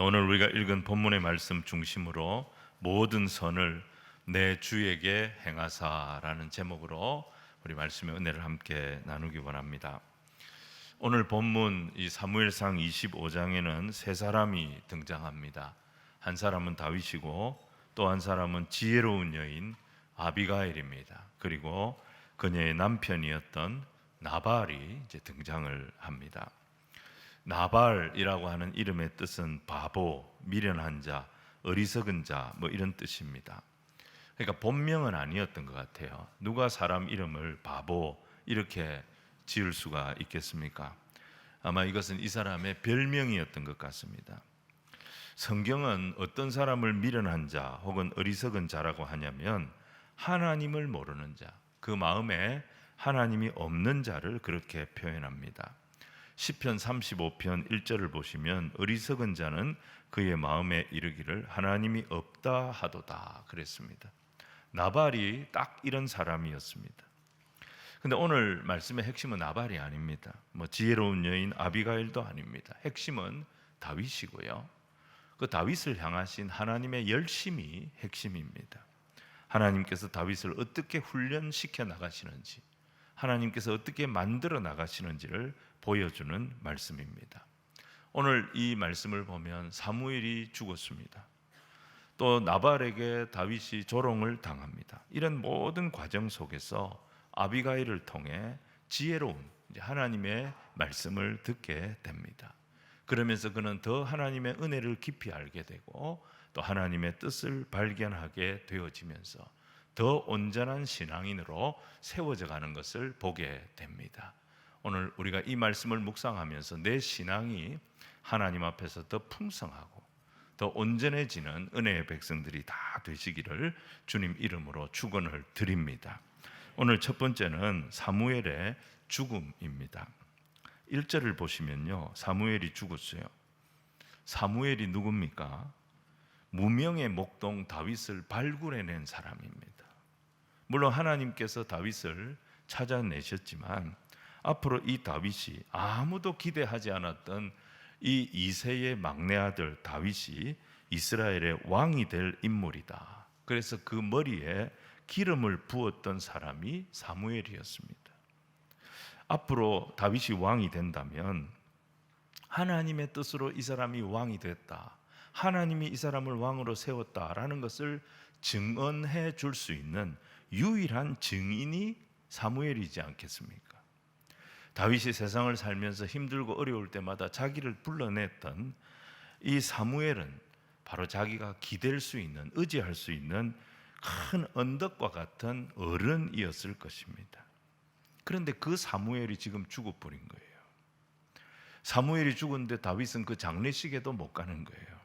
오늘 우리가 읽은 본문의 말씀 중심으로 모든 선을 내 주에게 행하사라는 제목으로 우리 말씀의 은혜를 함께 나누기 원합니다. 오늘 본문 이 사무엘상 25장에는 세 사람이 등장합니다. 한 사람은 다윗이고 또 한 사람은 지혜로운 여인 아비가일입니다. 그리고 그녀의 남편이었던 나발이 이제 등장을 합니다. 나발이라고 하는 이름의 뜻은 바보, 미련한 자, 어리석은 자 이런 뜻입니다. 그러니까 본명은 아니었던 것 같아요. 누가 사람 이름을 바보 이렇게 지을 수가 있겠습니까? 아마 이것은 이 사람의 별명이었던 것 같습니다. 성경은 어떤 사람을 미련한 자 혹은 어리석은 자라고 하냐면 하나님을 모르는 자, 그 마음에 하나님이 없는 자를 그렇게 표현합니다. 시편 35편 1절을 보시면 어리석은 자는 그의 마음에 이르기를 하나님이 없다 하도다 그랬습니다. 나발이 딱 이런 사람이었습니다. 근데 오늘 말씀의 핵심은 나발이 아닙니다. 지혜로운 여인 아비가일도 아닙니다. 핵심은 다윗이고요. 그 다윗을 향하신 하나님의 열심이 핵심입니다. 하나님께서 다윗을 어떻게 훈련시켜 나가시는지, 하나님께서 어떻게 만들어 나가시는지를 보여주는 말씀입니다. 오늘 이 말씀을 보면 사무엘이 죽었습니다. 또 나발에게 다윗이 조롱을 당합니다. 이런 모든 과정 속에서 아비가일을 통해 지혜로운 하나님의 말씀을 듣게 됩니다. 그러면서 그는 더 하나님의 은혜를 깊이 알게 되고 또 하나님의 뜻을 발견하게 되어지면서 더 온전한 신앙인으로 세워져 가는 것을 보게 됩니다. 오늘 우리가 이 말씀을 묵상하면서 내 신앙이 하나님 앞에서 더 풍성하고 더 온전해지는 은혜의 백성들이 다 되시기를 주님 이름으로 축원을 드립니다. 오늘 첫 번째는 사무엘의 죽음입니다. 1절을 보시면요, 사무엘이 죽었어요. 사무엘이 누굽니까? 무명의 목동 다윗을 발굴해낸 사람입니다. 물론 하나님께서 다윗을 찾아내셨지만 앞으로 이 다윗이 아무도 기대하지 않았던 이 이새의 막내 아들 다윗이 이스라엘의 왕이 될 인물이다. 그래서 그 머리에 기름을 부었던 사람이 사무엘이었습니다. 앞으로 다윗이 왕이 된다면 하나님의 뜻으로 이 사람이 왕이 됐다, 하나님이 이 사람을 왕으로 세웠다라는 것을 증언해 줄 수 있는 유일한 증인이 사무엘이지 않겠습니까? 다윗이 세상을 살면서 힘들고 어려울 때마다 자기를 불러냈던 이 사무엘은 바로 자기가 기댈 수 있는, 의지할 수 있는 큰 언덕과 같은 어른이었을 것입니다. 그런데 그 사무엘이 지금 죽어버린 거예요. 사무엘이 죽었는데 다윗은 그 장례식에도 못 가는 거예요.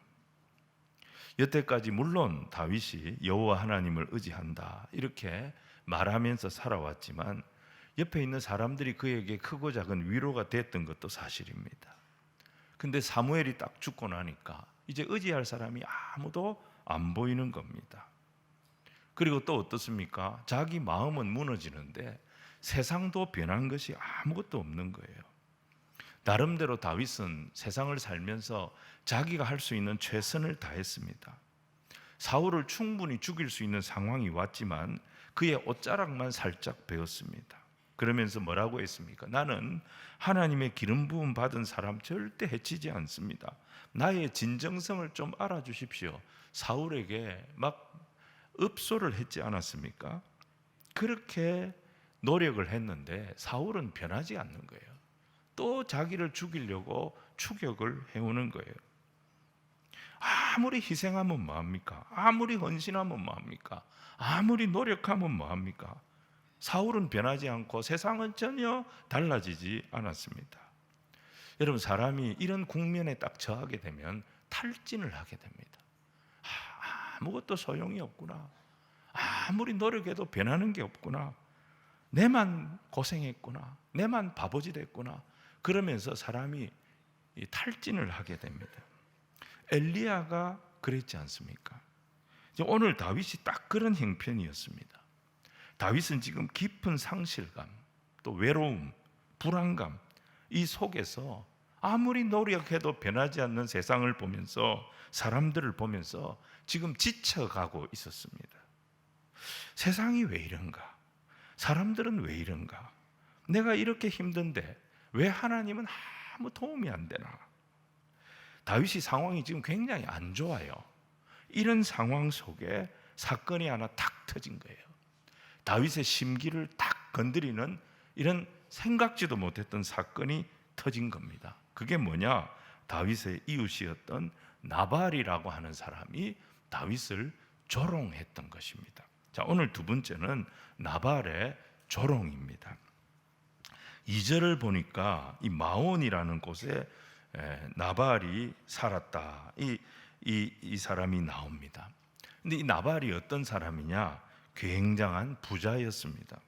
여태까지 물론 다윗이 여호와 하나님을 의지한다 이렇게 말하면서 살아왔지만 옆에 있는 사람들이 그에게 크고 작은 위로가 됐던 것도 사실입니다. 근데 사무엘이 딱 죽고 나니까 이제 의지할 사람이 아무도 안 보이는 겁니다. 그리고 또 어떻습니까? 자기 마음은 무너지는데 세상도 변한 것이 아무것도 없는 거예요. 나름대로 다윗은 세상을 살면서 자기가 할 수 있는 최선을 다했습니다. 사울을 충분히 죽일 수 있는 상황이 왔지만 그의 옷자락만 살짝 베었습니다. 그러면서 뭐라고 했습니까? 나는 하나님의 기름 부음 받은 사람 절대 해치지 않습니다. 나의 진정성을 좀 알아주십시오. 사울에게 막 읍소를 했지 않았습니까? 그렇게 노력을 했는데 사울은 변하지 않는 거예요. 또 자기를 죽이려고 추격을 해오는 거예요. 아무리 희생하면 뭐합니까? 아무리 헌신하면 뭐합니까? 아무리 노력하면 뭐합니까? 사울은 변하지 않고 세상은 전혀 달라지지 않았습니다. 여러분, 사람이 이런 국면에 딱 처하게 되면 탈진을 하게 됩니다. 아무것도 소용이 없구나. 아무리 노력해도 변하는 게 없구나. 내만 고생했구나. 내만 바보짓 했구나. 그러면서 사람이 탈진을 하게 됩니다. 엘리야가 그랬지 않습니까? 오늘 다윗이 딱 그런 형편이었습니다. 다윗은 지금 깊은 상실감, 또 외로움, 불안감 이 속에서 아무리 노력해도 변하지 않는 세상을 보면서, 사람들을 보면서 지금 지쳐가고 있었습니다. 세상이 왜 이런가? 사람들은 왜 이런가? 내가 이렇게 힘든데 왜 하나님은 아무 도움이 안 되나? 다윗이 상황이 지금 굉장히 안 좋아요. 이런 상황 속에 사건이 하나 탁 터진 거예요. 다윗의 심기를 탁 건드리는 이런 생각지도 못했던 사건이 터진 겁니다. 그게 뭐냐? 다윗의 이웃이었던 나발이라고 하는 사람이 다윗을 조롱했던 것입니다. 자, 오늘 두 번째는 나발의 조롱입니다. 2절을 보니까 이 마온이라는 곳에 나발이 살았다. 이 사람이 나옵니다. 근데 이 나발이 어떤 사람이냐? 굉장한 부자였습니다.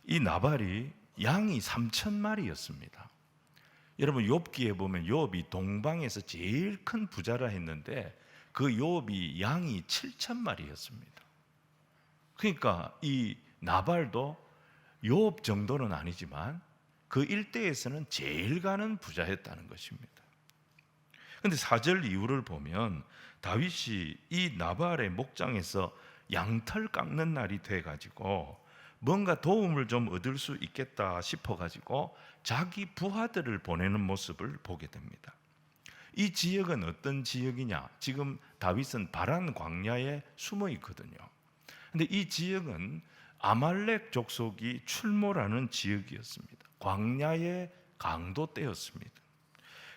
이 나발이 양이 3,000마리였습니다. 여러분, 욥기에 보면 욥이 동방에서 제일 큰 부자라 했는데 그 욥이 양이 7,000마리였습니다. 그러니까 이 나발도 욥 정도는 아니지만 그 일대에서는 제일 가는 부자였다는 것입니다. 그런데 4절 이후를 보면 다윗이 이 나발의 목장에서 양털 깎는 날이 돼가지고 뭔가 도움을 좀 얻을 수 있겠다 싶어가지고 자기 부하들을 보내는 모습을 보게 됩니다. 이 지역은 어떤 지역이냐? 지금 다윗은 바란 광야에 숨어 있거든요. 근데 이 지역은 아말렉 족속이 출몰하는 지역이었습니다. 광야의 강도 때였습니다.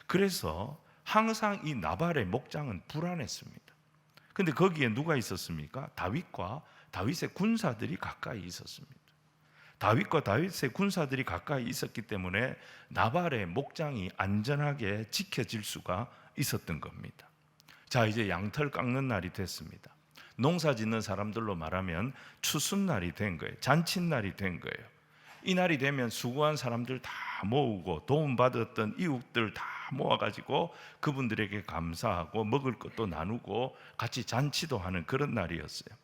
그래서 항상 이 나발의 목장은 불안했습니다. 근데 거기에 누가 있었습니까? 다윗과 다윗의 군사들이 가까이 있었습니다. 다윗과 다윗의 군사들이 가까이 있었기 때문에 나발의 목장이 안전하게 지켜질 수가 있었던 겁니다. 자, 이제 양털 깎는 날이 됐습니다. 농사 짓는 사람들로 말하면 추수날이 된 거예요. 잔칫날이 된 거예요. 이 날이 되면 수고한 사람들 다 모으고 도움받았던 이웃들 다 모아가지고 그분들에게 감사하고 먹을 것도 나누고 같이 잔치도 하는 그런 날이었어요.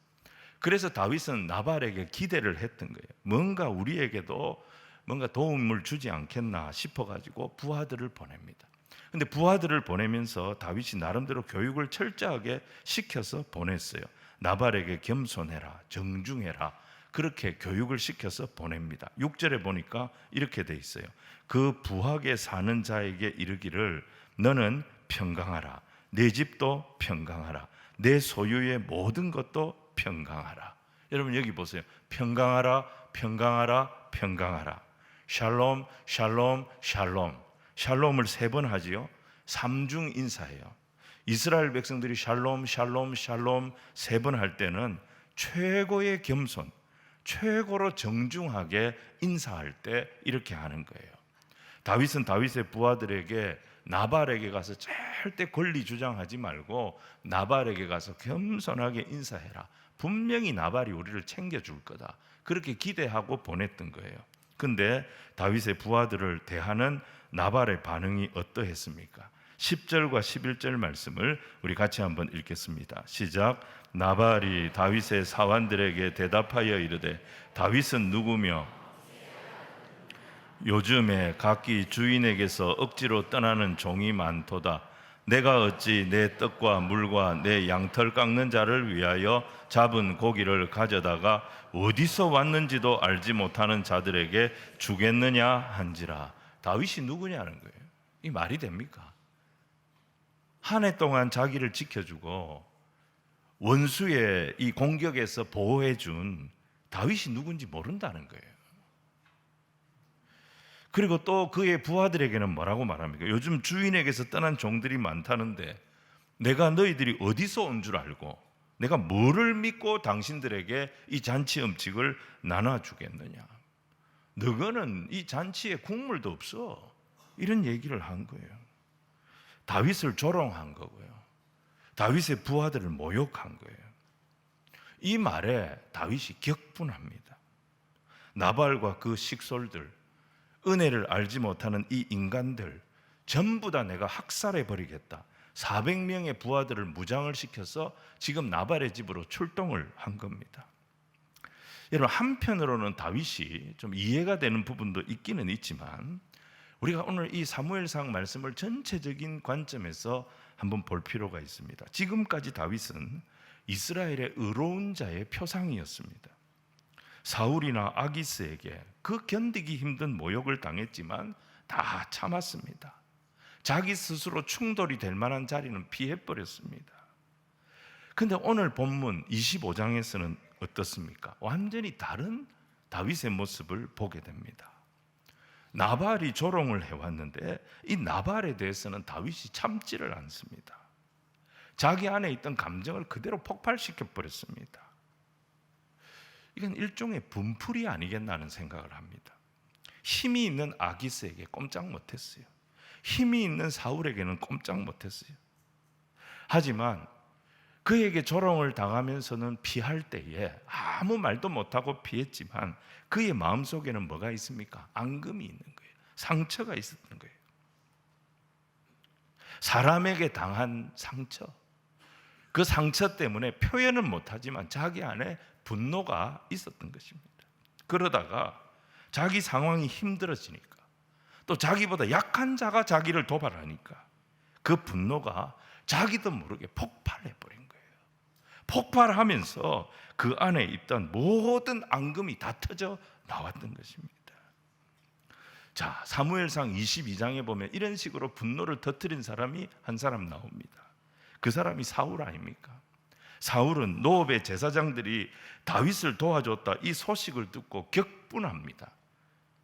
그래서 다윗은 나발에게 기대를 했던 거예요. 뭔가 우리에게도 뭔가 도움을 주지 않겠나 싶어가지고 부하들을 보냅니다. 근데 부하들을 보내면서 다윗이 나름대로 교육을 철저하게 시켜서 보냈어요. 나발에게 겸손해라, 정중해라, 그렇게 교육을 시켜서 보냅니다. 6절에 보니까 이렇게 돼 있어요. 그 부하게 사는 자에게 이르기를 너는 평강하라, 내 집도 평강하라, 내 소유의 모든 것도 평강하라. 여러분 여기 보세요. 평강하라, 평강하라, 평강하라. 샬롬, 샬롬, 샬롬. 샬롬을 3번 하지요. 3중 인사예요. 이스라엘 백성들이 샬롬, 샬롬, 샬롬 3번 할 때는 최고의 겸손, 최고로 정중하게 인사할 때 이렇게 하는 거예요. 다윗은 다윗의 부하들에게 나발에게 가서 절대 권리 주장하지 말고 나발에게 가서 겸손하게 인사해라. 분명히 나발이 우리를 챙겨줄 거다. 그렇게 기대하고 보냈던 거예요. 근데 다윗의 부하들을 대하는 나발의 반응이 어떠했습니까? 10절과 11절 말씀을 우리 같이 한번 읽겠습니다. 시작. 나발이 다윗의 사환들에게 대답하여 이르되 다윗은 누구며 요즘에 각기 주인에게서 억지로 떠나는 종이 많도다. 내가 어찌 내 떡과 물과 내 양털 깎는 자를 위하여 잡은 고기를 가져다가 어디서 왔는지도 알지 못하는 자들에게 주겠느냐 한지라. 다윗이 누구냐는 거예요. 이 말이 됩니까? 한 해 동안 자기를 지켜주고 원수의 이 공격에서 보호해준 다윗이 누군지 모른다는 거예요. 그리고 또 그의 부하들에게는 뭐라고 말합니까? 요즘 주인에게서 떠난 종들이 많다는데 내가 너희들이 어디서 온 줄 알고 내가 뭐를 믿고 당신들에게 이 잔치 음식을 나눠주겠느냐? 너희는 이 잔치에 국물도 없어. 이런 얘기를 한 거예요. 다윗을 조롱한 거고요. 다윗의 부하들을 모욕한 거예요. 이 말에 다윗이 격분합니다. 나발과 그 식솔들, 은혜를 알지 못하는 이 인간들 전부 다 내가 학살해 버리겠다. 400명의 부하들을 무장을 시켜서 지금 나발의 집으로 출동을 한 겁니다. 여러분, 한편으로는 다윗이 좀 이해가 되는 부분도 있기는 있지만 우리가 오늘 이 사무엘상 말씀을 전체적인 관점에서 한번 볼 필요가 있습니다. 지금까지 다윗은 이스라엘의 의로운 자의 표상이었습니다. 사울이나 아기스에게 그 견디기 힘든 모욕을 당했지만 다 참았습니다. 자기 스스로 충돌이 될 만한 자리는 피해버렸습니다. 근데 오늘 본문 25장에서는 어떻습니까? 완전히 다른 다윗의 모습을 보게 됩니다. 나발이 조롱을 해왔는데 이 나발에 대해서는 다윗이 참지를 않습니다. 자기 안에 있던 감정을 그대로 폭발시켜 버렸습니다. 이건 일종의 분풀이 아니겠나 하는 생각을 합니다. 힘이 있는 아기스에게 꼼짝 못했어요. 힘이 있는 사울에게는 꼼짝 못했어요. 하지만 그에게 조롱을 당하면서는 피할 때에 아무 말도 못하고 피했지만 그의 마음속에는 뭐가 있습니까? 앙금이 있는 거예요. 상처가 있었던 거예요. 사람에게 당한 상처, 그 상처 때문에 표현은 못하지만 자기 안에 분노가 있었던 것입니다. 그러다가 자기 상황이 힘들어지니까, 또 자기보다 약한 자가 자기를 도발하니까 그 분노가 자기도 모르게 폭발해버린 거예요. 폭발하면서 그 안에 있던 모든 앙금이 다 터져 나왔던 것입니다. 자, 사무엘상 22장에 보면 이런 식으로 분노를 터뜨린 사람이 한 사람 나옵니다. 그 사람이 사울 아닙니까? 사울은 노업의 제사장들이 다윗을 도와줬다 이 소식을 듣고 격분합니다.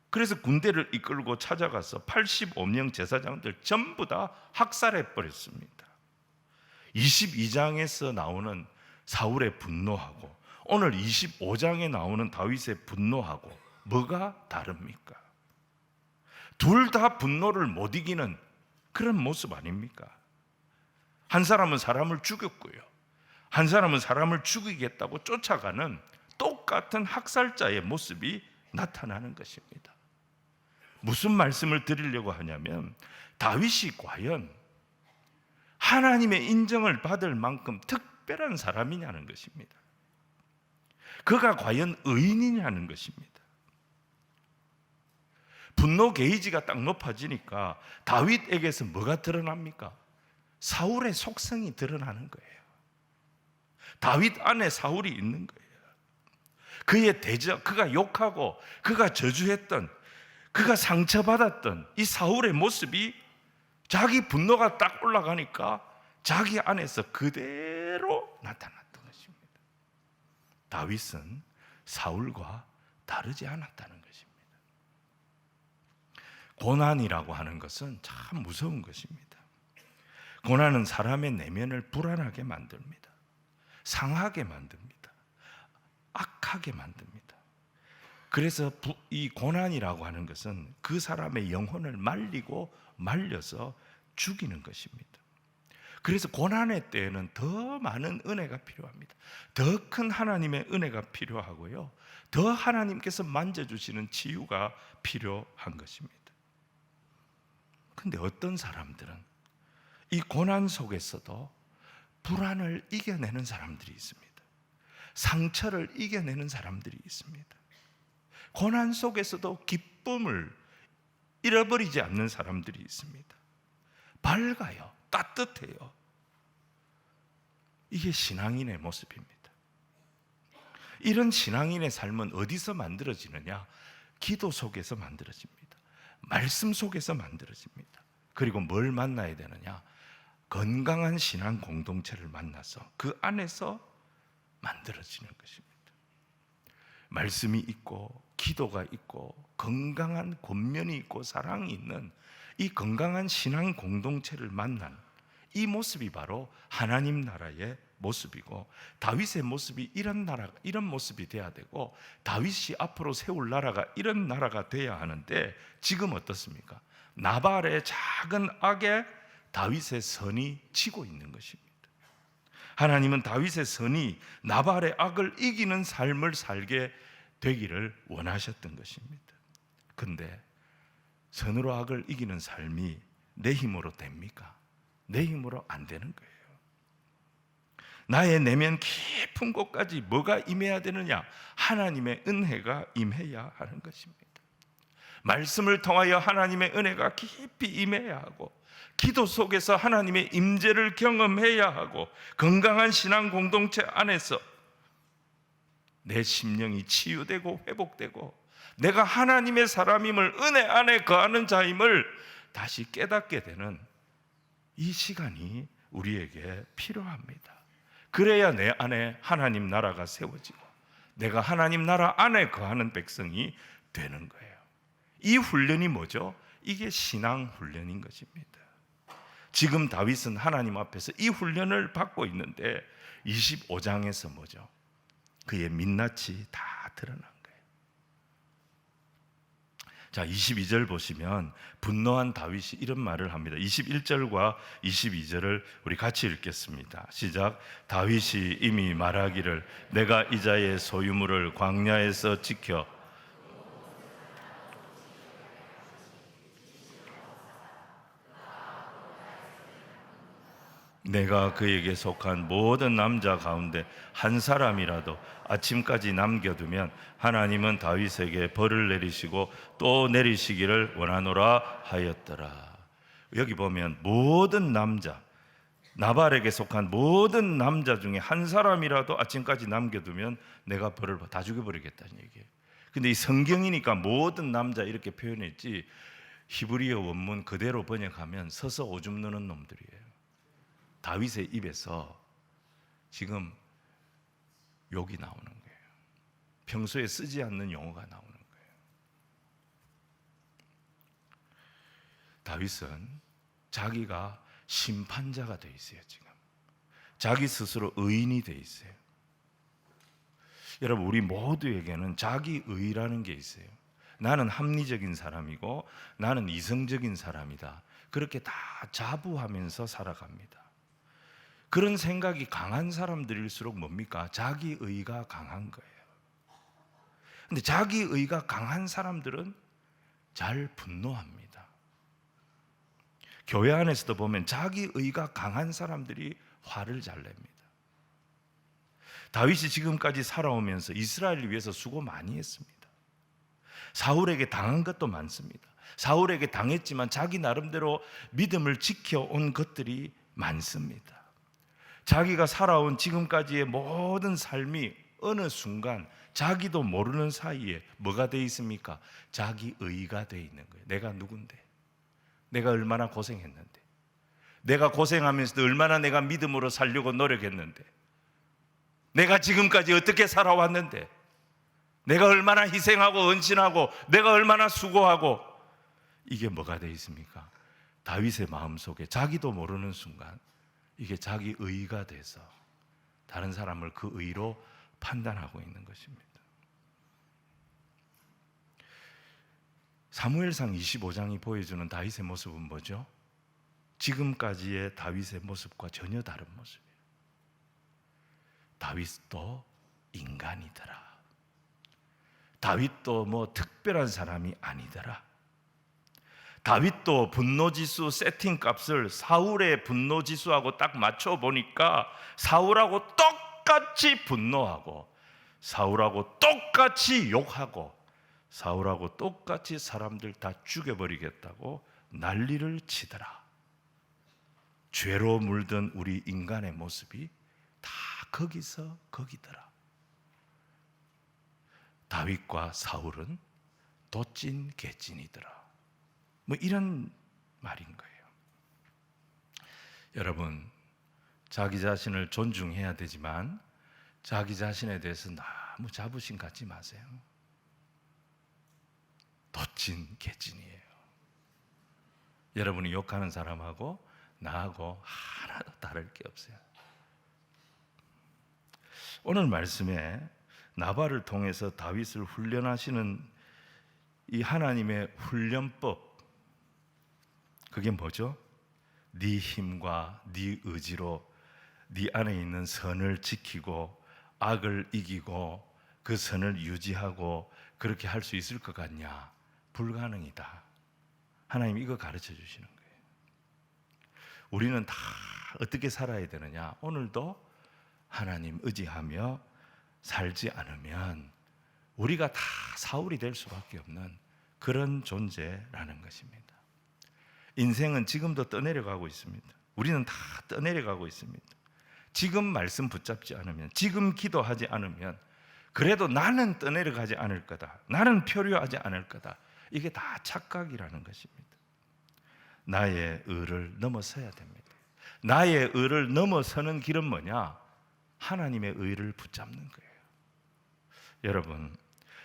그래서 군대를 이끌고 찾아가서 85명 제사장들 전부 다 학살해 버렸습니다. 22장에서 나오는 사울의 분노하고 오늘 25장에 나오는 다윗의 분노하고 뭐가 다릅니까? 둘 다 분노를 못 이기는 그런 모습 아닙니까? 한 사람은 사람을 죽였고요, 한 사람은 사람을 죽이겠다고 쫓아가는 똑같은 학살자의 모습이 나타나는 것입니다. 무슨 말씀을 드리려고 하냐면 다윗이 과연 하나님의 인정을 받을 만큼 특별한 사람이냐는 것입니다. 그가 과연 의인이냐는 것입니다. 분노 게이지가 딱 높아지니까 다윗에게서 뭐가 드러납니까? 사울의 속성이 드러나는 거예요. 다윗 안에 사울이 있는 거예요. 그의 대적, 그가 욕하고 그가 저주했던, 그가 상처받았던 이 사울의 모습이 자기 분노가 딱 올라가니까 자기 안에서 그대로 나타났던 것입니다. 다윗은 사울과 다르지 않았다는 것입니다. 고난이라고 하는 것은 참 무서운 것입니다. 고난은 사람의 내면을 불안하게 만듭니다. 상하게 만듭니다. 악하게 만듭니다. 그래서 이 고난이라고 하는 것은 그 사람의 영혼을 말리고 말려서 죽이는 것입니다. 그래서 고난의 때에는 더 많은 은혜가 필요합니다. 더 큰 하나님의 은혜가 필요하고요, 더 하나님께서 만져주시는 치유가 필요한 것입니다. 근데 어떤 사람들은 이 고난 속에서도 불안을 이겨내는 사람들이 있습니다. 상처를 이겨내는 사람들이 있습니다. 고난 속에서도 기쁨을 잃어버리지 않는 사람들이 있습니다. 밝아요. 따뜻해요. 이게 신앙인의 모습입니다. 이런 신앙인의 삶은 어디서 만들어지느냐? 기도 속에서 만들어집니다. 말씀 속에서 만들어집니다. 그리고 뭘 만나야 되느냐? 건강한 신앙 공동체를 만나서 그 안에서 만들어지는 것입니다. 말씀이 있고 기도가 있고 건강한 권면이 있고 사랑이 있는 이 건강한 신앙 공동체를 만난 이 모습이 바로 하나님 나라의 모습이고, 다윗의 모습이 이런 나라, 이런 모습이 돼야 되고, 다윗이 앞으로 세울 나라가 이런 나라가 돼야 하는데 지금 어떻습니까? 나발의 작은 악에 다윗의 선이 지고 있는 것입니다. 하나님은 다윗의 선이 나발의 악을 이기는 삶을 살게 되기를 원하셨던 것입니다. 근데 선으로 악을 이기는 삶이 내 힘으로 됩니까? 내 힘으로 안 되는 거예요. 나의 내면 깊은 곳까지 뭐가 임해야 되느냐? 하나님의 은혜가 임해야 하는 것입니다. 말씀을 통하여 하나님의 은혜가 깊이 임해야 하고, 기도 속에서 하나님의 임재를 경험해야 하고, 건강한 신앙 공동체 안에서 내 심령이 치유되고 회복되고, 내가 하나님의 사람임을, 은혜 안에 거하는 자임을 다시 깨닫게 되는 이 시간이 우리에게 필요합니다. 그래야 내 안에 하나님 나라가 세워지고 내가 하나님 나라 안에 거하는 백성이 되는 거예요. 이 훈련이 뭐죠? 이게 신앙 훈련인 것입니다. 지금 다윗은 하나님 앞에서 이 훈련을 받고 있는데 25장에서 뭐죠? 그의 민낯이 다 드러난 거예요. 자, 22절 보시면 분노한 다윗이 이런 말을 합니다. 21절과 22절을 우리 같이 읽겠습니다. 시작. 다윗이 이미 말하기를 내가 이자의 소유물을 광야에서 지켜 내가 그에게 속한 모든 남자 가운데 한 사람이라도 아침까지 남겨두면 하나님은 다윗에게 벌을 내리시고 또 내리시기를 원하노라 하였더라. 여기 보면 모든 남자, 나발에게 속한 모든 남자 중에 한 사람이라도 아침까지 남겨두면 내가 벌을 다 죽여버리겠다는 얘기예요. 근데 이 성경이니까 모든 남자 이렇게 표현했지, 히브리어 원문 그대로 번역하면 서서 오줌 누는 놈들이에요. 다윗의 입에서 지금 욕이 나오는 거예요. 평소에 쓰지 않는 용어가 나오는 거예요. 다윗은 자기가 심판자가 돼 있어요. 지금 자기 스스로 의인이 돼 있어요. 여러분, 우리 모두에게는 자기의라는 게 있어요. 나는 합리적인 사람이고 나는 이성적인 사람이다, 그렇게 다 자부하면서 살아갑니다. 그런 생각이 강한 사람들일수록 뭡니까? 자기의가 강한 거예요. 근데 자기의가 강한 사람들은 잘 분노합니다. 교회 안에서도 보면 자기의가 강한 사람들이 화를 잘 냅니다. 다윗이 지금까지 살아오면서 이스라엘을 위해서 수고 많이 했습니다. 사울에게 당한 것도 많습니다. 사울에게 당했지만 자기 나름대로 믿음을 지켜온 것들이 많습니다. 자기가 살아온 지금까지의 모든 삶이 어느 순간 자기도 모르는 사이에 뭐가 돼 있습니까? 자기의가 돼 있는 거예요. 내가 누군데? 내가 얼마나 고생했는데? 내가 고생하면서도 얼마나 내가 믿음으로 살려고 노력했는데? 내가 지금까지 어떻게 살아왔는데? 내가 얼마나 희생하고 헌신하고 내가 얼마나 수고하고, 이게 뭐가 돼 있습니까? 다윗의 마음속에 자기도 모르는 순간 이게 자기 의가 돼서 다른 사람을 그 의로 판단하고 있는 것입니다. 사무엘상 25장이 보여주는 다윗의 모습은 뭐죠? 지금까지의 다윗의 모습과 전혀 다른 모습이에요. 다윗도 인간이더라. 다윗도 뭐 특별한 사람이 아니더라. 다윗도 분노지수 세팅값을 사울의 분노지수하고 딱 맞춰보니까 사울하고 똑같이 분노하고 사울하고 똑같이 욕하고 사울하고 똑같이 사람들 다 죽여버리겠다고 난리를 치더라. 죄로 물든 우리 인간의 모습이 다 거기서 거기더라. 다윗과 사울은 도찐 개찐이더라. 뭐 이런 말인 거예요. 여러분, 자기 자신을 존중해야 되지만 자기 자신에 대해서 너무 자부심 갖지 마세요. 도찐 개찐이에요. 여러분이 욕하는 사람하고 나하고 하나도 다를 게 없어요. 오늘 말씀에 나발을 통해서 다윗을 훈련하시는 이 하나님의 훈련법, 그게 뭐죠? 네 힘과 네 의지로 네 안에 있는 선을 지키고 악을 이기고 그 선을 유지하고 그렇게 할 수 있을 것 같냐? 불가능이다. 하나님 이거 가르쳐 주시는 거예요. 우리는 다 어떻게 살아야 되느냐? 오늘도 하나님 의지하며 살지 않으면 우리가 다 사울이 될 수밖에 없는 그런 존재라는 것입니다. 인생은 지금도 떠내려가고 있습니다. 우리는 다 떠내려가고 있습니다. 지금 말씀 붙잡지 않으면, 지금 기도하지 않으면 그래도 나는 떠내려가지 않을 거다, 나는 표류하지 않을 거다, 이게 다 착각이라는 것입니다. 나의 의를 넘어서야 됩니다. 나의 의를 넘어서는 길은 뭐냐? 하나님의 의를 붙잡는 거예요. 여러분,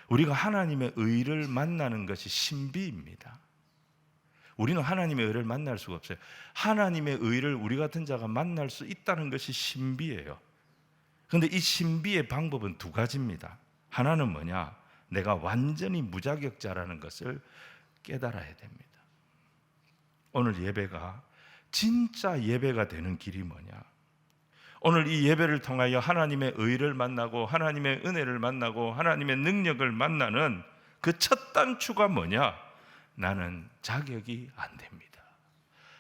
우리가 하나님의 의를 만나는 것이 신비입니다. 우리는 하나님의 의를 만날 수가 없어요. 하나님의 의를 우리 같은 자가 만날 수 있다는 것이 신비예요. 그런데 이 신비의 방법은 두 가지입니다. 하나는 뭐냐? 내가 완전히 무자격자라는 것을 깨달아야 됩니다. 오늘 예배가 진짜 예배가 되는 길이 뭐냐? 오늘 이 예배를 통하여 하나님의 의를 만나고 하나님의 은혜를 만나고 하나님의 능력을 만나는 그 첫 단추가 뭐냐? 나는 자격이 안 됩니다.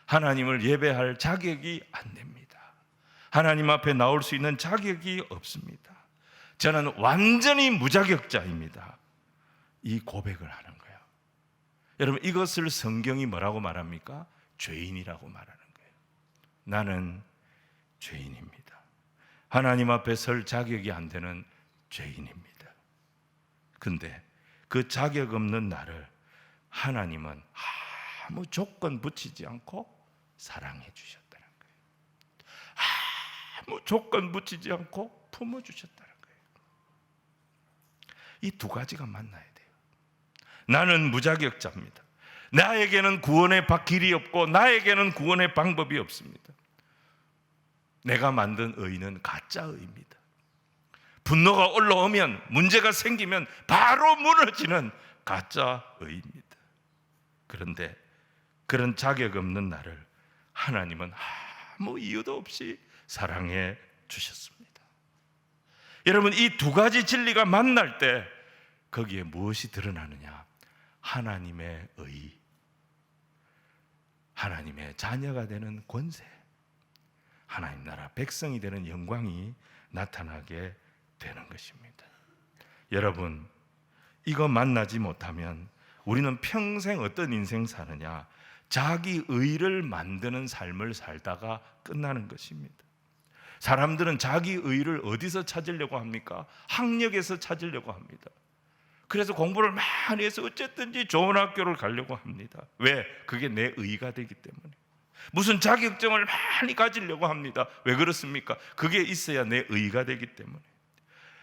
하나님을 예배할 자격이 안 됩니다. 하나님 앞에 나올 수 있는 자격이 없습니다. 저는 완전히 무자격자입니다. 이 고백을 하는 거예요. 여러분, 이것을 성경이 뭐라고 말합니까? 죄인이라고 말하는 거예요. 나는 죄인입니다. 하나님 앞에 설 자격이 안 되는 죄인입니다. 근데 그 자격 없는 나를 하나님은 아무 조건 붙이지 않고 사랑해 주셨다는 거예요. 아무 조건 붙이지 않고 품어 주셨다는 거예요. 이 두 가지가 만나야 돼요. 나는 무자격자입니다. 나에게는 구원의 길이 없고 나에게는 구원의 방법이 없습니다. 내가 만든 의는 가짜 의입니다. 분노가 올라오면, 문제가 생기면 바로 무너지는 가짜 의입니다. 그런데 그런 자격 없는 나를 하나님은 아무 이유도 없이 사랑해 주셨습니다. 여러분, 이 두 가지 진리가 만날 때 거기에 무엇이 드러나느냐? 하나님의 의, 하나님의 자녀가 되는 권세, 하나님 나라 백성이 되는 영광이 나타나게 되는 것입니다. 여러분, 이거 만나지 못하면 우리는 평생 어떤 인생 사느냐? 자기 의를 만드는 삶을 살다가 끝나는 것입니다. 사람들은 자기 의를 어디서 찾으려고 합니까? 학력에서 찾으려고 합니다. 그래서 공부를 많이 해서 어쨌든지 좋은 학교를 가려고 합니다. 왜? 그게 내 의가 되기 때문에. 무슨 자격증을 많이 가지려고 합니다. 왜 그렇습니까? 그게 있어야 내 의가 되기 때문에.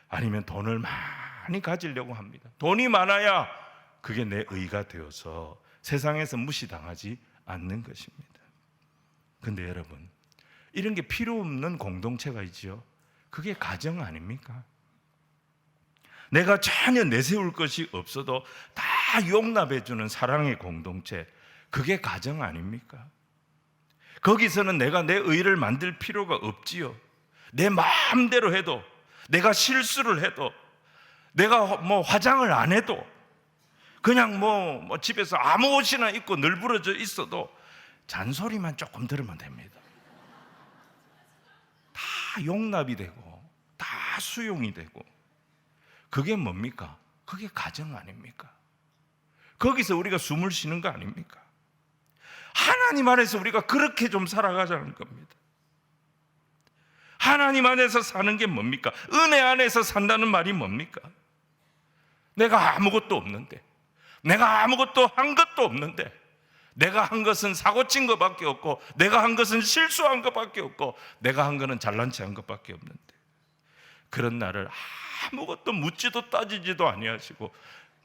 아니면 돈을 많이 가지려고 합니다. 돈이 많아야 그게 내 의가 되어서 세상에서 무시당하지 않는 것입니다. 근데 여러분, 이런 게 필요 없는 공동체가 있죠. 그게 가정 아닙니까? 내가 전혀 내세울 것이 없어도 다 용납해주는 사랑의 공동체, 그게 가정 아닙니까? 거기서는 내가 내 의를 만들 필요가 없지요. 내 마음대로 해도, 내가 실수를 해도, 내가 화장을 안 해도, 그냥 집에서 아무 옷이나 입고 널브러져 있어도 잔소리만 조금 들으면 됩니다. 다 용납이 되고 다 수용이 되고, 그게 뭡니까? 그게 가정 아닙니까? 거기서 우리가 숨을 쉬는 거 아닙니까? 하나님 안에서 우리가 그렇게 좀 살아가자는 겁니다. 하나님 안에서 사는 게 뭡니까? 은혜 안에서 산다는 말이 뭡니까? 내가 아무것도 없는데, 내가 아무것도 한 것도 없는데, 내가 한 것은 사고친 것밖에 없고, 내가 한 것은 실수한 것밖에 없고, 내가 한 것은 잘난 체한 것밖에 없는데, 그런 나를 아무것도 묻지도 따지지도 아니하시고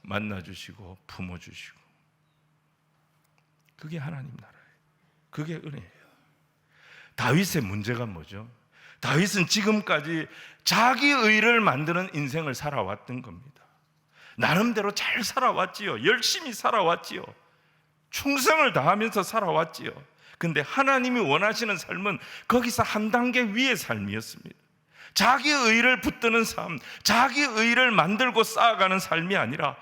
만나주시고 품어주시고, 그게 하나님 나라예요. 그게 은혜예요. 다윗의 문제가 뭐죠? 다윗은 지금까지 자기 의를 만드는 인생을 살아왔던 겁니다. 나름대로 잘 살아왔지요. 열심히 살아왔지요. 충성을 다하면서 살아왔지요. 근데 하나님이 원하시는 삶은 거기서 한 단계 위의 삶이었습니다. 자기 의를 붙드는 삶, 자기 의를 만들고 쌓아가는 삶이 아니라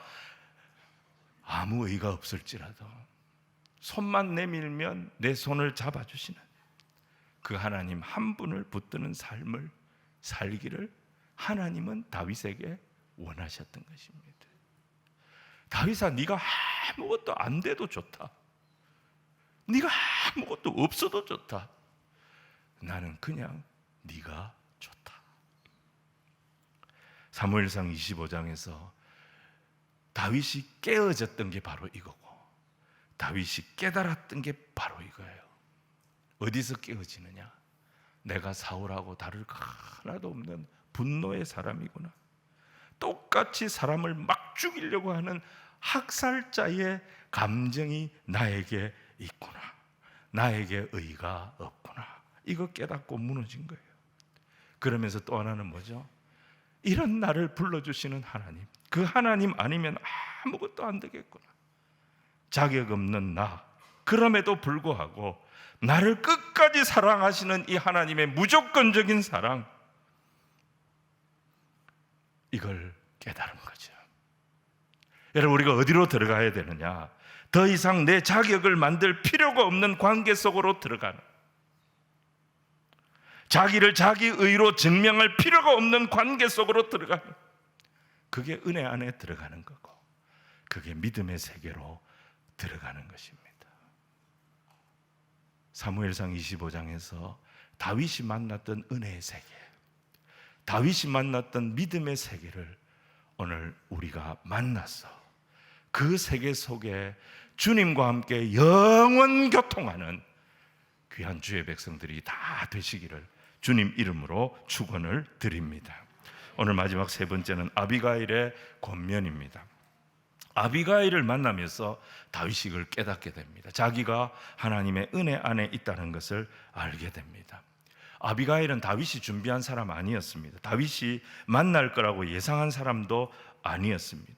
아무 의가 없을지라도 손만 내밀면 내 손을 잡아주시는 그 하나님 한 분을 붙드는 삶을 살기를 하나님은 다윗에게 원하셨던 것입니다. 다윗아, 네가 아무것도 안 돼도 좋다. 네가 아무것도 없어도 좋다. 나는 그냥 네가 좋다. 사무엘상 25장에서 다윗이 깨어졌던 게 바로 이거고, 다윗이 깨달았던 게 바로 이거예요. 어디서 깨어지느냐? 내가 사울하고 다를 거 하나도 없는 분노의 사람이구나. 똑같이 사람을 막 죽이려고 하는 학살자의 감정이 나에게 있구나. 나에게 의가 없구나. 이거 깨닫고 무너진 거예요. 그러면서 또 하나는 뭐죠? 이런 나를 불러주시는 하나님, 그 하나님 아니면 아무것도 안 되겠구나. 자격 없는 나, 그럼에도 불구하고 나를 끝까지 사랑하시는 이 하나님의 무조건적인 사랑, 이걸 깨달은 거죠. 여러분, 우리가 어디로 들어가야 되느냐? 더 이상 내 자격을 만들 필요가 없는 관계 속으로 들어가는, 자기를 자기 의로 증명할 필요가 없는 관계 속으로 들어가는, 그게 은혜 안에 들어가는 거고, 그게 믿음의 세계로 들어가는 것입니다. 사무엘상 25장에서 다윗이 만났던 은혜의 세계, 다윗이 만났던 믿음의 세계를 오늘 우리가 만나서 그 세계 속에 주님과 함께 영원 교통하는 귀한 주의 백성들이 다 되시기를 주님 이름으로 축원을 드립니다. 오늘 마지막 세 번째는 아비가일의 권면입니다. 아비가일을 만나면서 다윗이 이걸 깨닫게 됩니다. 자기가 하나님의 은혜 안에 있다는 것을 알게 됩니다. 아비가일은 다윗이 준비한 사람 아니었습니다. 다윗이 만날 거라고 예상한 사람도 아니었습니다.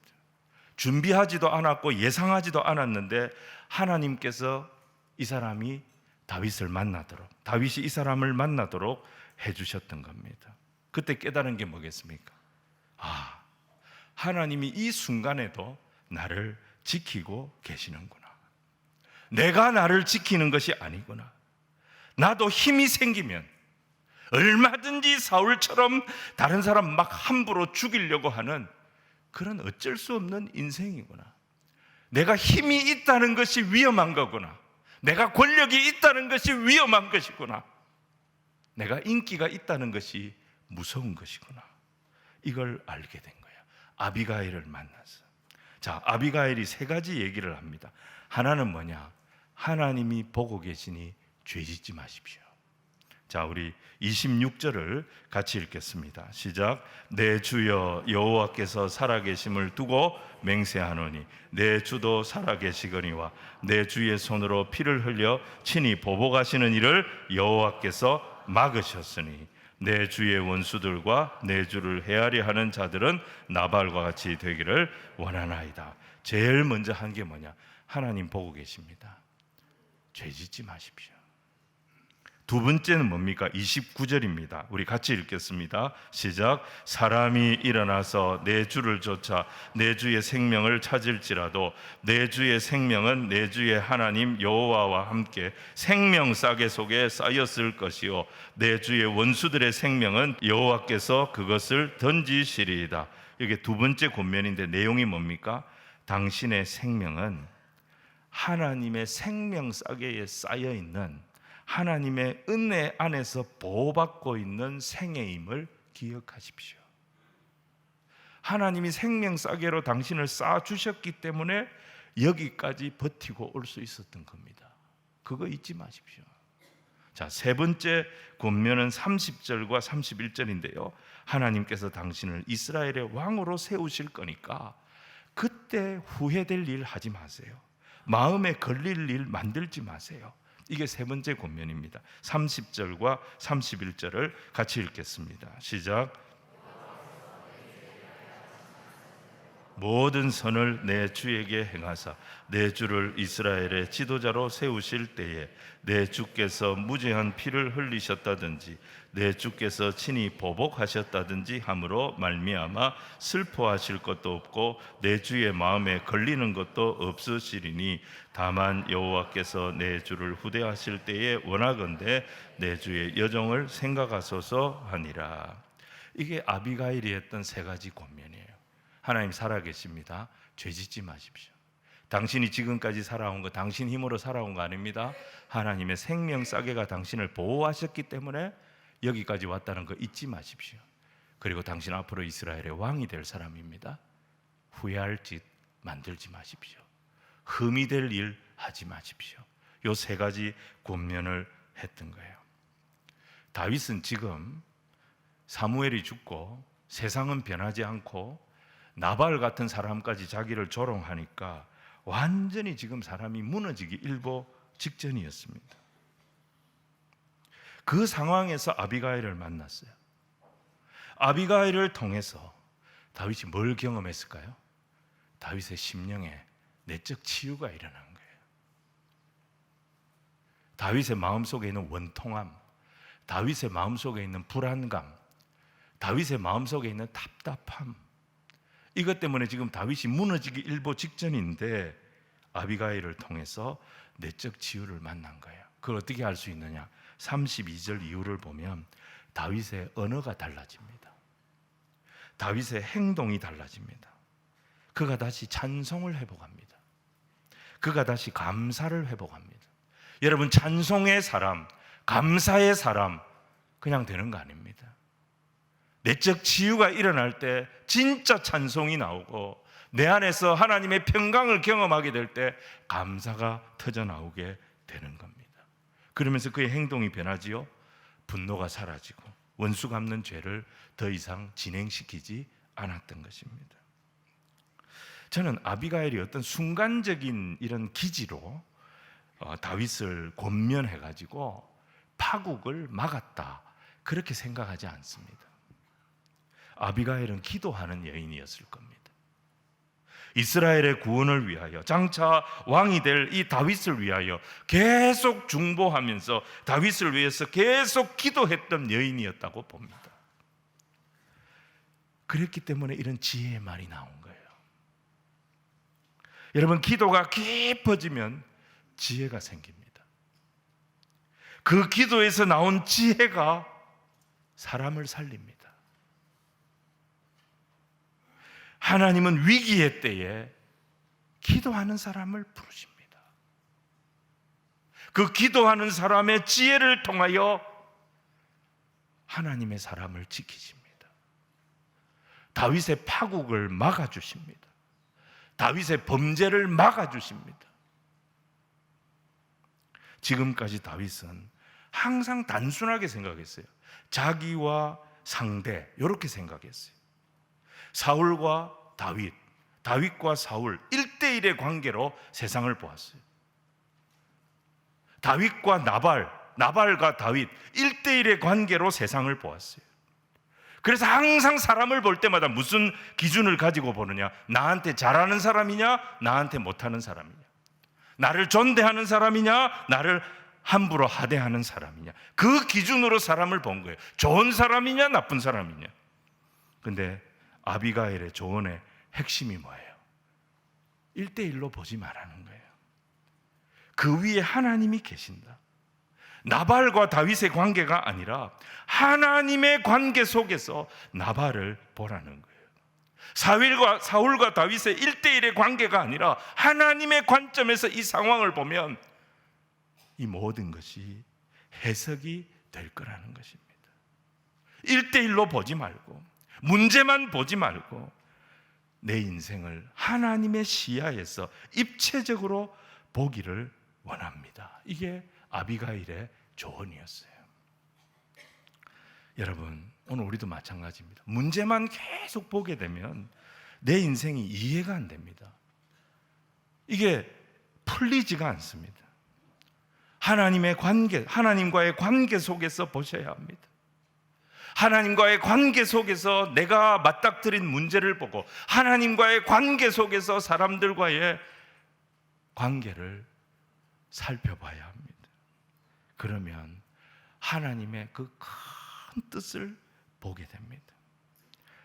준비하지도 않았고 예상하지도 않았는데 하나님께서 이 사람이 다윗을 만나도록, 다윗이 이 사람을 만나도록 해주셨던 겁니다. 그때 깨달은 게 뭐겠습니까? 하나님이 이 순간에도 나를 지키고 계시는구나. 내가 나를 지키는 것이 아니구나. 나도 힘이 생기면 얼마든지 사울처럼 다른 사람 막 함부로 죽이려고 하는 그런 어쩔 수 없는 인생이구나. 내가 힘이 있다는 것이 위험한 거구나. 내가 권력이 있다는 것이 위험한 것이구나. 내가 인기가 있다는 것이 무서운 것이구나. 이걸 알게 된 거예요. 아비가일을 만나서. 자, 아비가일이 세 가지 얘기를 합니다. 하나는 뭐냐? 하나님이 보고 계시니 죄짓지 마십시오. 자, 우리 26절을 같이 읽겠습니다. 시작. 내 주여 여호와께서 살아계심을 두고 맹세하노니 내 주도 살아계시거니와 내 주의 손으로 피를 흘려 친히 보복하시는 일을 여호와께서 막으셨으니 내 주의 원수들과 내 주를 헤아려 하는 자들은 나발과 같이 되기를 원하나이다. 제일 먼저 한 게 뭐냐? 하나님 보고 계십니다. 죄짓지 마십시오. 두 번째는 뭡니까? 29절입니다. 우리 같이 읽겠습니다. 시작. 사람이 일어나서 내 주를 쫓아 내 주의 생명을 찾을지라도 내 주의 생명은 내 주의 하나님 여호와와 함께 생명 싸개 속에 쌓였을 것이요 내 주의 원수들의 생명은 여호와께서 그것을 던지시리이다. 이게 두 번째 권면인데 내용이 뭡니까? 당신의 생명은 하나님의 생명 싸개에 쌓여 있는 하나님의 은혜 안에서 보호받고 있는 생애임을 기억하십시오. 하나님이 생명 싸개로 당신을 쌓아주셨기 때문에 여기까지 버티고 올 수 있었던 겁니다. 그거 잊지 마십시오. 자, 세 번째 권면은 30절과 31절인데요. 하나님께서 당신을 이스라엘의 왕으로 세우실 거니까 그때 후회될 일 하지 마세요. 마음에 걸릴 일 만들지 마세요. 이게 세 번째 권면입니다. 30절과 31절을 같이 읽겠습니다. 시작. 모든 선을 내 주에게 행하사 내 주를 이스라엘의 지도자로 세우실 때에 내 주께서 무죄한 피를 흘리셨다든지 내 주께서 친히 보복하셨다든지 함으로 말미암아 슬퍼하실 것도 없고 내 주의 마음에 걸리는 것도 없으시리니 다만 여호와께서 내 주를 후대하실 때에 원하건대 내 주의 여정을 생각하소서 하니라. 이게 아비가일이 했던 세 가지 권면이에요. 하나님 살아계십니다. 죄짓지 마십시오. 당신이 지금까지 살아온 거 당신 힘으로 살아온 거 아닙니다. 하나님의 생명 싸개가 당신을 보호하셨기 때문에 여기까지 왔다는 거 잊지 마십시오. 그리고 당신 앞으로 이스라엘의 왕이 될 사람입니다. 후회할 짓 만들지 마십시오. 흠이 될 일 하지 마십시오. 요 세 가지 권면을 했던 거예요. 다윗은 지금 사무엘이 죽고 세상은 변하지 않고 나발 같은 사람까지 자기를 조롱하니까 완전히 지금 사람이 무너지기 일보 직전이었습니다. 그 상황에서 아비가일을 만났어요. 아비가일을 통해서 다윗이 뭘 경험했을까요? 다윗의 심령에 내적 치유가 일어난 거예요. 다윗의 마음속에 있는 원통함, 다윗의 마음속에 있는 불안감, 다윗의 마음속에 있는 답답함, 이것 때문에 지금 다윗이 무너지기 일보 직전인데 아비가일을 통해서 내적 치유를 만난 거예요. 그걸 어떻게 알 수 있느냐? 32절 이후를 보면 다윗의 언어가 달라집니다. 다윗의 행동이 달라집니다. 그가 다시 찬송을 회복합니다. 그가 다시 감사를 회복합니다. 여러분, 찬송의 사람, 감사의 사람 그냥 되는 거 아닙니다. 내적 치유가 일어날 때 진짜 찬송이 나오고 내 안에서 하나님의 평강을 경험하게 될 때 감사가 터져나오게 되는 겁니다. 그러면서 그의 행동이 변하지요. 분노가 사라지고 원수 갚는 죄를 더 이상 진행시키지 않았던 것입니다. 저는 아비가일이 어떤 순간적인 이런 기지로 다윗을 권면해가지고 파국을 막았다, 그렇게 생각하지 않습니다. 아비가일은 기도하는 여인이었을 겁니다. 이스라엘의 구원을 위하여, 장차 왕이 될 이 다윗을 위하여 계속 중보하면서 다윗을 위해서 계속 기도했던 여인이었다고 봅니다. 그랬기 때문에 이런 지혜의 말이 나온 거예요. 여러분, 기도가 깊어지면 지혜가 생깁니다. 그 기도에서 나온 지혜가 사람을 살립니다. 하나님은 위기의 때에 기도하는 사람을 부르십니다. 그 기도하는 사람의 지혜를 통하여 하나님의 사람을 지키십니다. 다윗의 파국을 막아주십니다. 다윗의 범죄를 막아주십니다. 지금까지 다윗은 항상 단순하게 생각했어요. 자기와 상대, 이렇게 생각했어요. 사울과 다윗, 다윗과 사울 1대1의 관계로 세상을 보았어요. 다윗과 나발, 나발과 다윗 1대1의 관계로 세상을 보았어요. 그래서 항상 사람을 볼 때마다 무슨 기준을 가지고 보느냐? 나한테 잘하는 사람이냐? 나한테 못하는 사람이냐? 나를 존대하는 사람이냐? 나를 함부로 하대하는 사람이냐? 그 기준으로 사람을 본 거예요. 좋은 사람이냐? 나쁜 사람이냐? 근데 아비가일의 조언의 핵심이 뭐예요? 1대1로 보지 말라는 거예요. 그 위에 하나님이 계신다. 나발과 다윗의 관계가 아니라 하나님의 관계 속에서 나발을 보라는 거예요. 사울과 다윗의 1대1의 관계가 아니라 하나님의 관점에서 이 상황을 보면 이 모든 것이 해석이 될 거라는 것입니다. 1대1로 보지 말고, 문제만 보지 말고 내 인생을 하나님의 시야에서 입체적으로 보기를 원합니다. 이게 아비가일의 조언이었어요. 여러분, 오늘 우리도 마찬가지입니다. 문제만 계속 보게 되면 내 인생이 이해가 안 됩니다. 이게 풀리지가 않습니다. 하나님의 관계, 하나님과의 관계 속에서 보셔야 합니다. 하나님과의 관계 속에서 내가 맞닥뜨린 문제를 보고 하나님과의 관계 속에서 사람들과의 관계를 살펴봐야 합니다. 그러면 하나님의 그 큰 뜻을 보게 됩니다.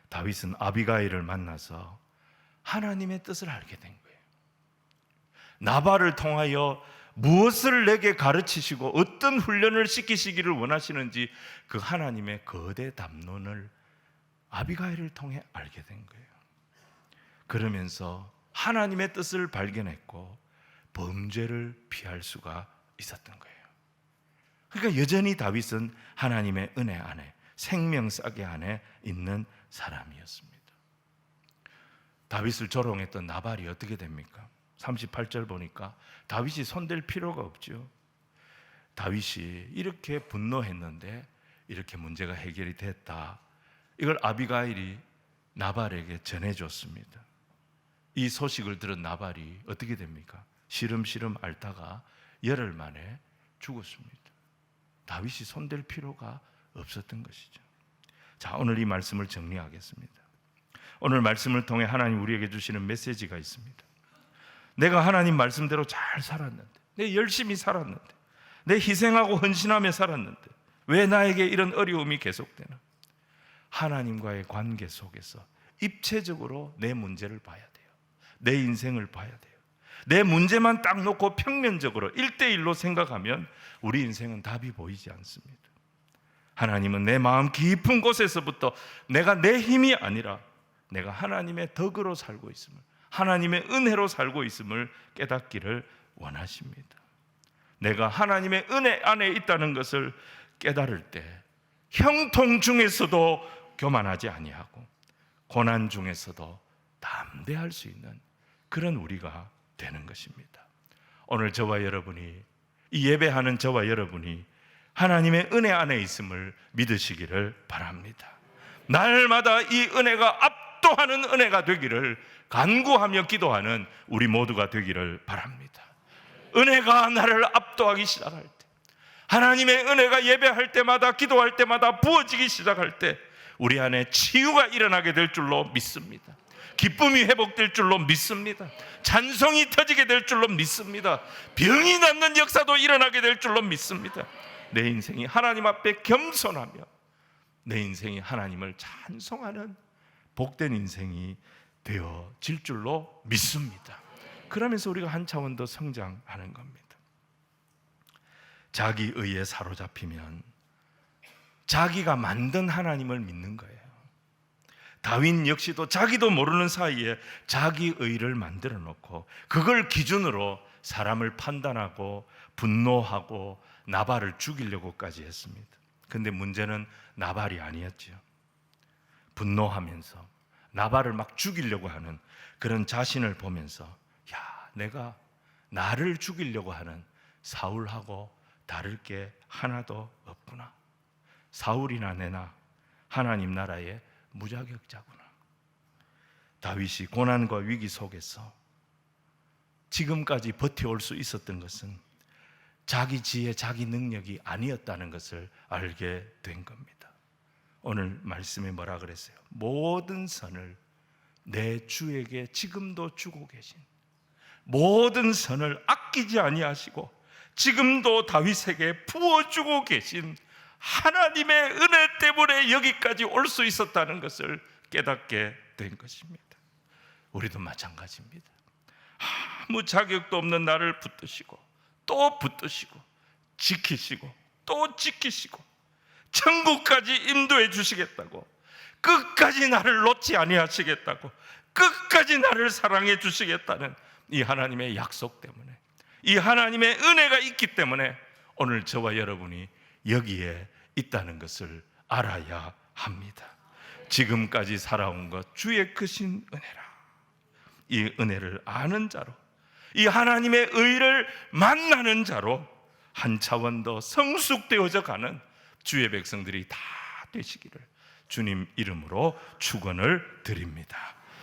다윗은 아비가일을 만나서 하나님의 뜻을 알게 된 거예요. 나발을 통하여 무엇을 내게 가르치시고 어떤 훈련을 시키시기를 원하시는지 그 하나님의 거대 담론을 아비가일을 통해 알게 된 거예요. 그러면서 하나님의 뜻을 발견했고 범죄를 피할 수가 있었던 거예요. 그러니까 여전히 다윗은 하나님의 은혜 안에, 생명싸개 안에 있는 사람이었습니다. 다윗을 조롱했던 나발이 어떻게 됩니까? 38절 보니까 다윗이 손댈 필요가 없죠. 다윗이 이렇게 분노했는데 이렇게 문제가 해결이 됐다. 이걸 아비가일이 나발에게 전해줬습니다. 이 소식을 들은 나발이 어떻게 됩니까? 시름시름 앓다가 열흘 만에 죽었습니다. 다윗이 손댈 필요가 없었던 것이죠. 자, 오늘 이 말씀을 정리하겠습니다. 오늘 말씀을 통해 하나님 우리에게 주시는 메시지가 있습니다. 내가 하나님 말씀대로 잘 살았는데, 내 열심히 살았는데, 내 희생하고 헌신하며 살았는데 왜 나에게 이런 어려움이 계속되나? 하나님과의 관계 속에서 입체적으로 내 문제를 봐야 돼요. 내 인생을 봐야 돼요. 내 문제만 딱 놓고 평면적으로 1대1로 생각하면 우리 인생은 답이 보이지 않습니다. 하나님은 내 마음 깊은 곳에서부터 내가 내 힘이 아니라 내가 하나님의 덕으로 살고 있음을, 하나님의 은혜로 살고 있음을 깨닫기를 원하십니다. 내가 하나님의 은혜 안에 있다는 것을 깨달을 때 형통 중에서도 교만하지 아니하고 고난 중에서도 담대할 수 있는 그런 우리가 되는 것입니다. 오늘 저와 여러분이, 이 예배하는 저와 여러분이 하나님의 은혜 안에 있음을 믿으시기를 바랍니다. 날마다 이 은혜가 압도하는 은혜가 되기를 간구하며 기도하는 우리 모두가 되기를 바랍니다. 은혜가 나를 압도하기 시작할 때, 하나님의 은혜가 예배할 때마다, 기도할 때마다 부어지기 시작할 때 우리 안에 치유가 일어나게 될 줄로 믿습니다. 기쁨이 회복될 줄로 믿습니다. 찬송이 터지게 될 줄로 믿습니다. 병이 낫는 역사도 일어나게 될 줄로 믿습니다. 내 인생이 하나님 앞에 겸손하며 내 인생이 하나님을 찬송하는 복된 인생이 되어질 줄로 믿습니다. 그러면서 우리가 한 차원 더 성장하는 겁니다. 자기 의에 사로잡히면 자기가 만든 하나님을 믿는 거예요. 다윗 역시도 자기도 모르는 사이에 자기 의를 만들어 놓고 그걸 기준으로 사람을 판단하고 분노하고 나발을 죽이려고까지 했습니다. 근데 문제는 나발이 아니었죠. 분노하면서 나발을 막 죽이려고 하는 그런 자신을 보면서, 야, 내가 나를 죽이려고 하는 사울하고 다를 게 하나도 없구나. 사울이나 내나 하나님 나라의 무자격자구나. 다윗이 고난과 위기 속에서 지금까지 버텨올 수 있었던 것은 자기 지혜, 자기 능력이 아니었다는 것을 알게 된 겁니다. 오늘 말씀에 뭐라 그랬어요? 모든 선을 내 주에게 지금도 주고 계신, 모든 선을 아끼지 아니하시고 지금도 다윗에게 부어주고 계신 하나님의 은혜 때문에 여기까지 올 수 있었다는 것을 깨닫게 된 것입니다. 우리도 마찬가지입니다. 아무 자격도 없는 나를 붙드시고 또 붙드시고 지키시고 또 지키시고 천국까지 인도해 주시겠다고, 끝까지 나를 놓지 아니하시겠다고, 끝까지 나를 사랑해 주시겠다는 이 하나님의 약속 때문에, 이 하나님의 은혜가 있기 때문에 오늘 저와 여러분이 여기에 있다는 것을 알아야 합니다. 지금까지 살아온 것 주의 크신 은혜라. 이 은혜를 아는 자로, 이 하나님의 의를 만나는 자로 한 차원 더 성숙되어져 가는 주의 백성들이 다 되시기를 주님 이름으로 축원을 드립니다.